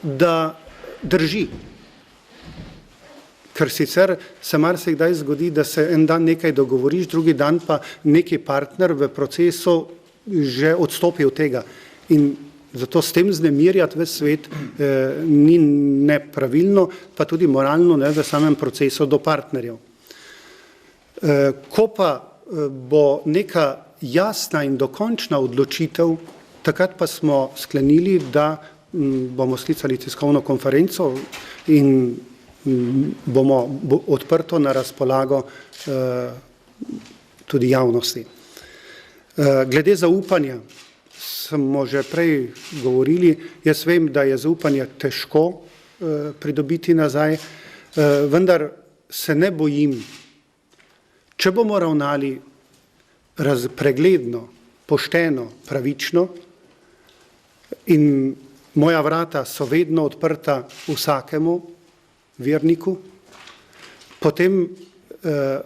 da drži. Ker sicer se marsikdaj zgodi, da se en dan nekaj dogovoriš, drugi dan pa neki partner v procesu že odstopi od tega. In zato s tem znemirjati ves svet ni nepravilno, pa tudi moralno ne, v samem procesu do partnerjev. Ko pa bo neka jasna in dokončna odločitev, takrat pa smo sklenili, da bomo sklicali tiskovno konferenco in bomo odprto na razpolago tudi javnosti. Glede zaupanja smo že prej govorili, jaz vem, da je zaupanje težko pridobiti nazaj, vendar se ne bojim, če bomo ravnali pregledno, pošteno, pravično in moja vrata so vedno odprta vsakemu verniku, potem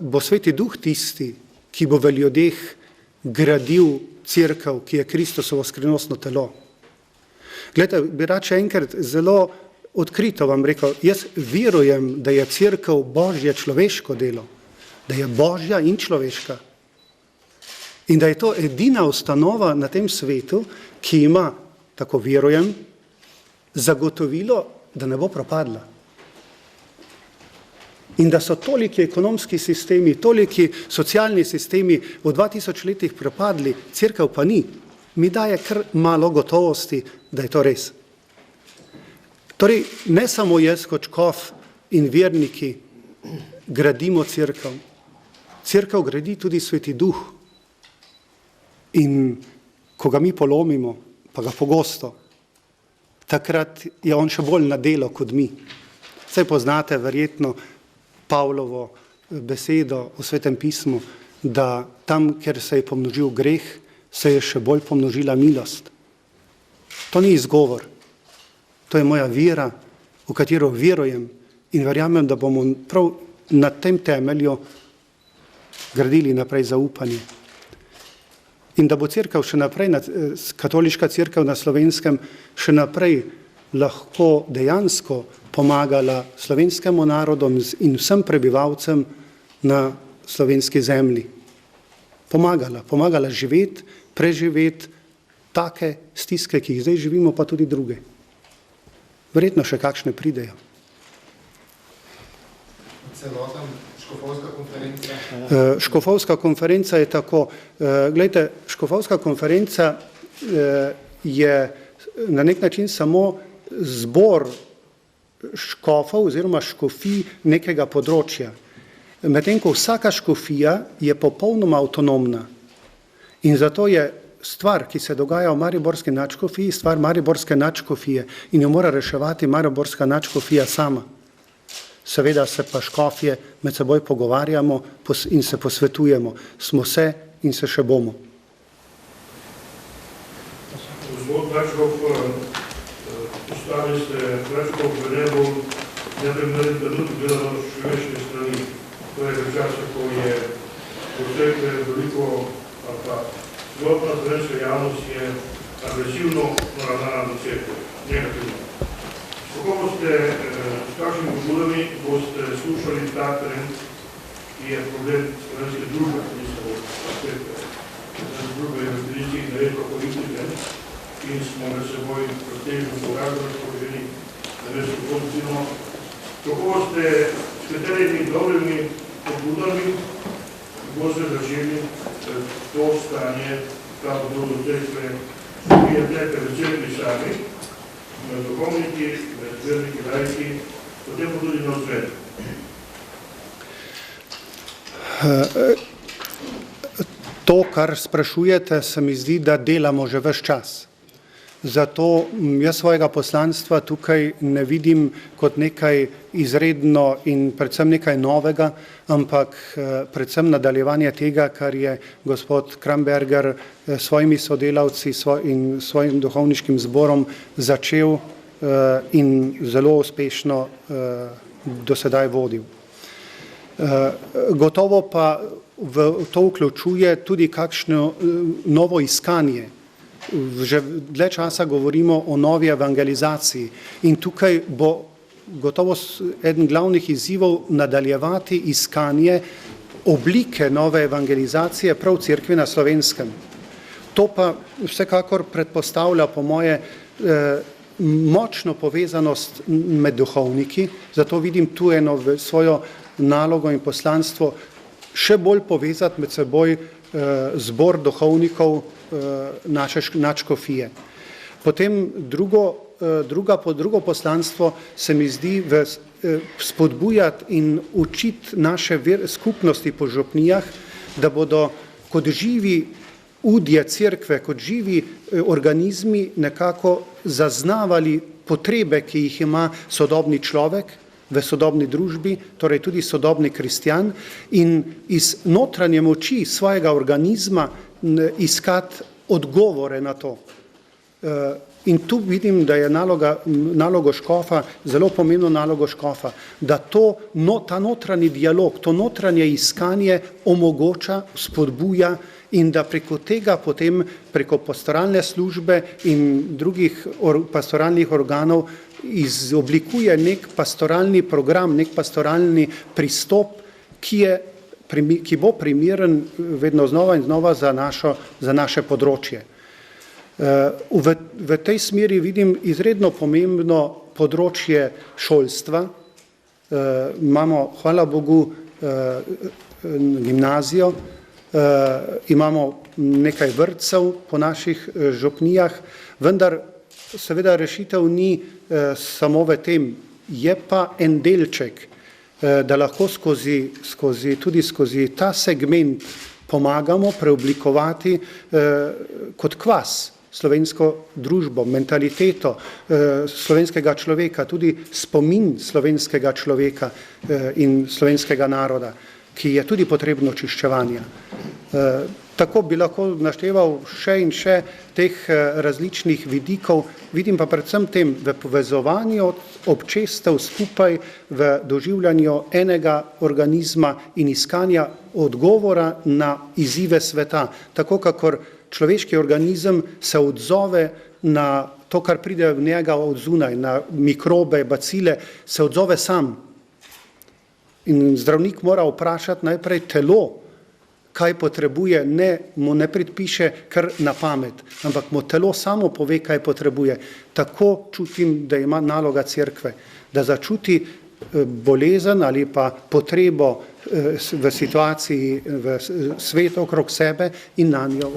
bo Sveti Duh tisti, ki bo v ljudeh gradil cerkev, ki je Kristusovo skrivnostno telo. Glejte, bi rad še enkrat zelo odkrito vam rekel, jaz verujem, da je cerkev Božje človeško delo, da je Božja in človeška. In da je to edina ustanova na tem svetu, ki ima, tako verujem, zagotovilo, da ne bo propadla. In da so toliki ekonomski sistemi, toliki socialni sistemi v 2000 letih propadli, cerkev pa ni. Mi daje kar malo gotovosti, da je to res. Torej, ne samo jaz kot škof in verniki gradimo cerkev. Cerkev gradi tudi Sveti Duh. In ko ga mi polomimo, pa ga pogosto, takrat je on še bolj na delo kot mi. Saj poznate verjetno Pavlovo besedo v Svetem pismu, da tam, kjer se je pomnožil greh, se je še bolj pomnožila milost. To ni izgovor. To je moja vera, v katero verujem in verjamem, da bomo prav na tem temelju gradili naprej zaupanje. In da bo cerkev še naprej, katoliška cerkev na Slovenskem, še naprej lahko dejansko pomagala slovenskemu narodu in vsem prebivalcem na slovenski zemlji. Pomagala živeti, preživeti take stiske, ki jih zdaj živimo, pa tudi druge. Verjetno še kakšne pridejo. Celoten škofovska konferenca? Škofovska konferenca je tako. Glejte, škofovska konferenca je na nek način samo zbor škofov oziroma škofij nekega področja. Medtem ko vsaka škofija je popolnoma avtonomna in zato je stvar, ki se dogaja v mariborski nadškofiji, stvar mariborske nadškofije in jo mora reševati mariborska nadškofija sama. Seveda se pa škofje med seboj pogovarjamo in se posvetujemo. Smo se in se še bomo. Gospod Nadškof, postavili ste Nadškof v nebu, neprimerni trenutek gledano s človeške strani. To je v času, ko je potekle veliko, pa zgodna slovenska javnost je agresivno naravnana do cerkve, negativno. Kako boste, s kakšnimi pobudami boste slušali ta trend, ki je problem slovenske družbe, ni samo cerkve. Druge je v tradiciji neredko politike in smo med seboj protežno sovražno razpoloženi, namesto pozitivno. Kako boste s katerimi dobrimi pobudami boste začeli to stanje, ta bodo do cerkve, ki je tekle v cerkvi sami, med duhovniki, med verniki, laiki, potem bo tudi na odsvet. To, kar sprašujete, se mi zdi, da delamo že ves čas. Zato jaz svojega poslanstva tukaj ne vidim kot nekaj izredno in predvsem nekaj novega, ampak predvsem nadaljevanje tega, kar je gospod Kramberger svojimi sodelavci in svojim duhovniškim zborom začel in zelo uspešno do sedaj vodil. Gotovo pa v to vključuje tudi kakšno novo iskanje že dlje časa govorimo o novi evangelizaciji in tukaj bo gotovo eden glavnih izzivov nadaljevati iskanje oblike nove evangelizacije prav v cerkvi na Slovenskem. To pa vsekakor predpostavlja po moje močno povezanost med duhovniki, zato vidim tu eno svojo nalogo in poslanstvo še bolj povezati med seboj zbor duhovnikov naše nadškofije. Potem drugo poslanstvo se mi zdi spodbujati in učiti naše skupnosti po župnijah, da bodo kot živi udje cerkve, kot živi organizmi nekako zaznavali potrebe, ki jih ima sodobni človek v sodobni družbi, torej tudi sodobni kristjan, in iz notranje moči svojega organizma iskati odgovore na to. In tu vidim, da je nalogo škofa, zelo pomembno nalogo škofa, da ta notranji dialog, to notranje iskanje omogoča, spodbuja in da preko tega potem, preko pastoralne službe in drugih pastoralnih organov izoblikuje nek pastoralni program, nek pastoralni pristop, ki bo primeren vedno znova in znova za naše področje. V tej smeri vidim izredno pomembno področje šolstva. Imamo, hvala Bogu, gimnazijo, imamo nekaj vrtcev po naših župnijah, vendar seveda rešitev ni samo v tem, je pa en delček, da lahko tudi skozi ta segment pomagamo preoblikovati kot kvas slovensko družbo, mentaliteto slovenskega človeka, tudi spomin slovenskega človeka in slovenskega naroda, ki je tudi potrebno očiščevanja. Tako bi lahko našteval še in še teh različnih vidikov, vidim pa predvsem tem v povezovanju občestev skupaj v doživljanju enega organizma in iskanja odgovora na izzive sveta, tako kakor človeški organizem se odzove na to, kar pride v njega od zunaj, na mikrobe, bacile, se odzove sam. In zdravnik mora vprašati najprej telo, kaj potrebuje, mu ne predpiše kar na pamet, ampak mu telo samo pove, kaj potrebuje. Tako čutim, da ima naloga cerkve, da začuti bolezen ali pa potrebo v situaciji, v svetu okrog sebe in na njo.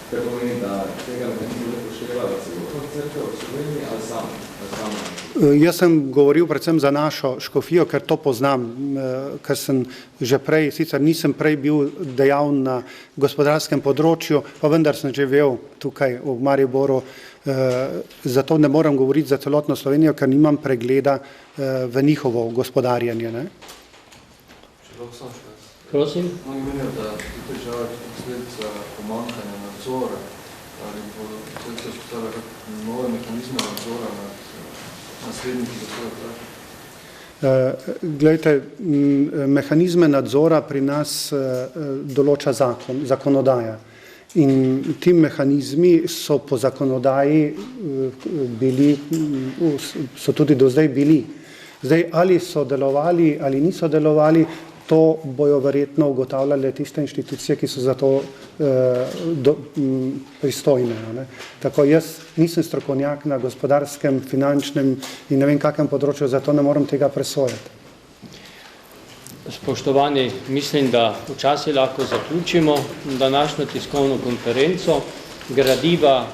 Kaj pomeni, da tega mehanizma ne pošteva celotno cerkev v Sloveniji ali samo? Jaz sem govoril predvsem za našo škofijo, ker to poznam, ker sem že prej, sicer nisem prej bil dejavn na gospodarskem področju, pa vendar sem živel tukaj v Mariboru, zato ne morem govoriti za celotno Slovenijo, ker nimam pregleda v njihovo gospodarjenje. Prosim. Oni menijo, da je težava posledica pomanjkanja nadzora ali se vzpostavlja nove mehanizme nadzora nad naslednjiki za svoje pravi? Glejte, mehanizme nadzora pri nas določa zakonodaja in ti mehanizmi so po zakonodaji so tudi do zdaj bili. Zdaj, ali so delovali ali niso delovali, to bojo verjetno ugotavljale tiste inštitucije, ki so za to pristojne. Tako jaz nisem strokovnjak na gospodarskem, finančnem in ne vem kakem področju, zato ne morem tega presojati. Spoštovani, mislim, da včasih lahko zaključimo današnjo tiskovno konferenco. Gradiva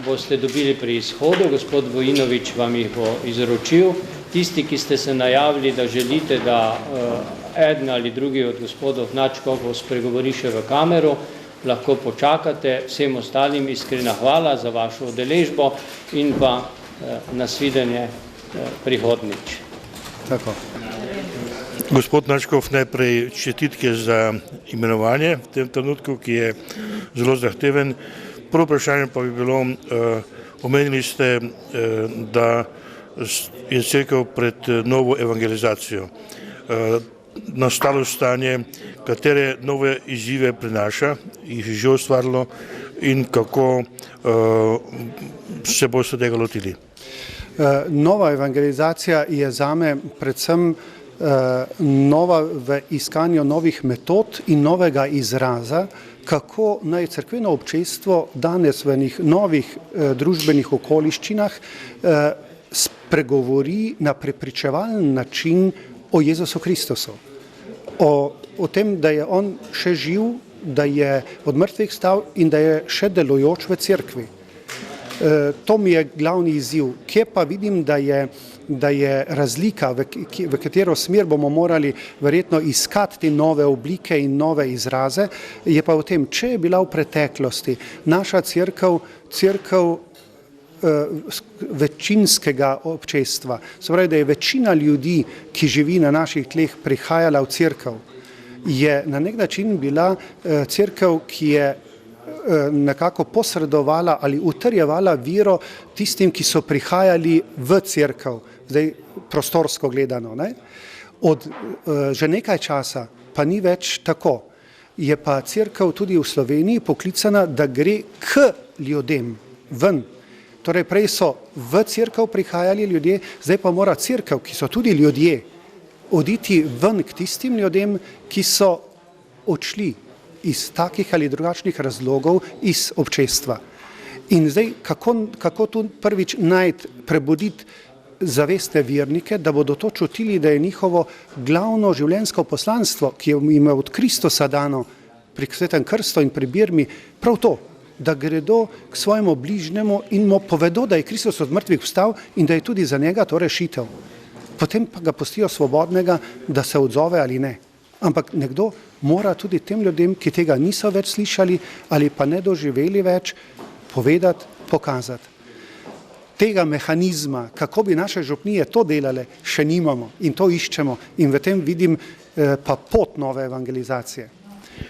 boste dobili pri izhodu, gospod Vojinovič vam jih bo izročil. Tisti, ki ste se najavili, da želite, da eden ali drugi od gospodov nadškofov spregovori še v kamero, lahko počakate. Vsem ostalim iskrena hvala za vašo udeležbo in pa nasvidenje prihodnjič. Tako. Gospod nadškof, najprej čestitke za imenovanje v tem trenutku, ki je zelo zahteven. Prvo vprašanje pa bi bilo, omenili ste, da je cerkev pred novo evangelizacijo. Nastalo stanje, katere nove izzive prinaša, jih je že ustvarilo in kako se boste tega lotili? Nova evangelizacija je zame predvsem nova v iskanju novih metod in novega izraza, kako naj cerkveno občestvo danes v enih novih družbenih okoliščinah spregovori na prepričevalen način o Jezusu Kristusu. O tem, da je on še živ, da je od mrtvih stal in da je še delujoč v cerkvi. To mi je glavni izziv. Kje pa vidim, da je razlika, v katero smer bomo morali verjetno iskati te nove oblike in nove izraze, je pa v tem, če je bila v preteklosti naša cerkev večinskega občestva, se pravi, da je večina ljudi, ki živi na naših tleh, prihajala v cerkev, je na nek način bila cerkev, ki je nekako posredovala ali utrjevala vero tistim, ki so prihajali v cerkev, zdaj prostorsko gledano. Ne? Od že nekaj časa pa ni več tako. Je pa cerkev tudi v Sloveniji poklicana, da gre k ljudem ven. Torej prej so v cerkev prihajali ljudje, zdaj pa mora cerkev, ki so tudi ljudje, oditi ven k tistim ljudem, ki so odšli iz takih ali drugačnih razlogov iz občestva. In zdaj, kako tu prvič najti, prebuditi zavestne vernike, da bodo to čutili, da je njihovo glavno življenjsko poslanstvo, ki jim je od Kristusa dano pri svetem krstu in pri birmi, prav to, da gredo k svojemu bližnjemu in mu povedo, da je Kristus od mrtvih vstal in da je tudi za njega to rešitev. Potem pa ga pustijo svobodnega, da se odzove ali ne. Ampak nekdo mora tudi tem ljudem, ki tega niso več slišali ali pa ne doživeli več, povedati, pokazati. Tega mehanizma, kako bi naše župnije to delale, še nimamo in to iščemo in v tem vidim pa pot nove evangelizacije.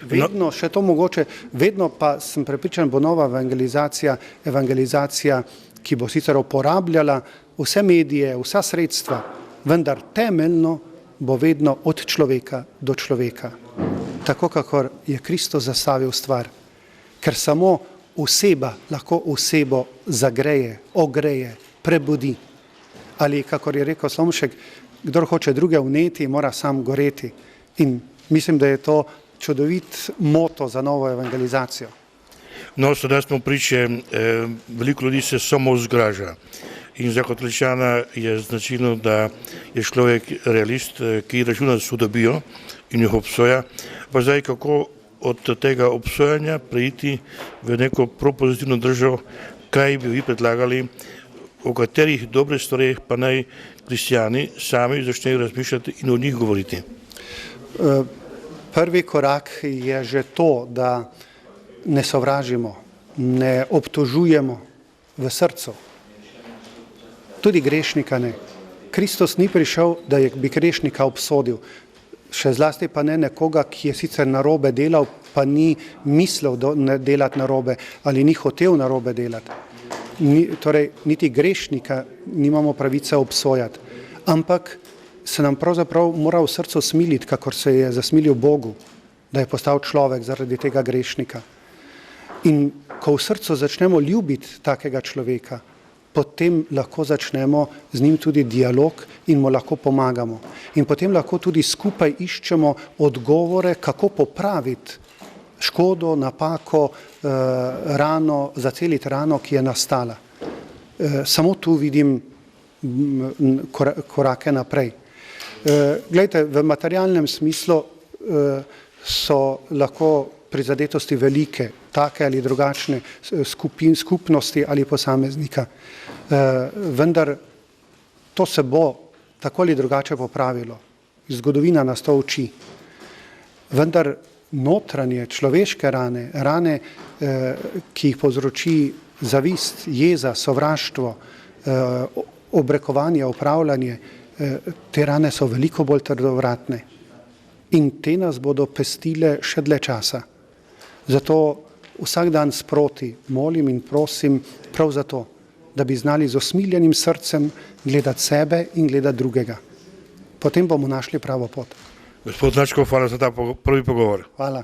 Vedno še to mogoče, vedno pa sem prepričan, bo nova evangelizacija, ki bo sicer uporabljala vse medije, vsa sredstva, vendar temeljno bo vedno od človeka do človeka. Tako, kakor je Kristus zastavil stvar. Ker samo oseba lahko osebo zagreje, ogreje, prebudi. Ali, kakor je rekel Slomšek, kdor hoče druge vneti, mora sam goreti. In mislim, da je to čudovit moto za novo evangelizacijo. No, sedaj smo priče, veliko ljudi se samo zgraža. In za Katoličana je značilno, da je človek realist, ki računa, da se dobijo in jih obsoja. Pa zdaj, kako od tega obsojanja preiti v neko propozitivno držo, kaj bi vi predlagali, o katerih dobrih stvareh pa naj kristjani sami začnejo razmišljati in o njih govoriti? Prvi korak je že to, da ne sovražimo, ne obtožujemo v srcu. Tudi grešnika ne. Kristus ni prišel, da bi grešnika obsodil. Še zlasti pa ne nekoga, ki je sicer narobe delal, pa ni mislil delati narobe ali ni hotel narobe delati. Torej, niti grešnika nimamo pravice obsojati. Ampak se nam pravzaprav mora v srcu smiliti, kakor se je zasmilil Bogu, da je postal človek zaradi tega grešnika. In ko v srcu začnemo ljubiti takega človeka, potem lahko začnemo z njim tudi dialog in mu lahko pomagamo. In potem lahko tudi skupaj iščemo odgovore, kako popraviti škodo, napako, rano, zaceliti rano, ki je nastala. Samo tu vidim korake naprej. Glejte, v materialnem smislu so lahko prizadetosti velike, take ali drugačne skupnosti ali posameznika. Vendar to se bo tako ali drugače popravilo. Zgodovina nas to uči. Vendar notranje človeške rane, ki jih povzroči zavist, jeza, sovraštvo, obrekovanje, upravljanje, te rane so veliko bolj trdovratne. In te nas bodo pestile še dlje časa. Zato vsak dan sproti molim in prosim prav zato, da bi znali z osmiljenim srcem gledati sebe in gledati drugega. Potem bomo našli pravo pot. Gospod Načkov, hvala za ta prvi pogovor. Hvala.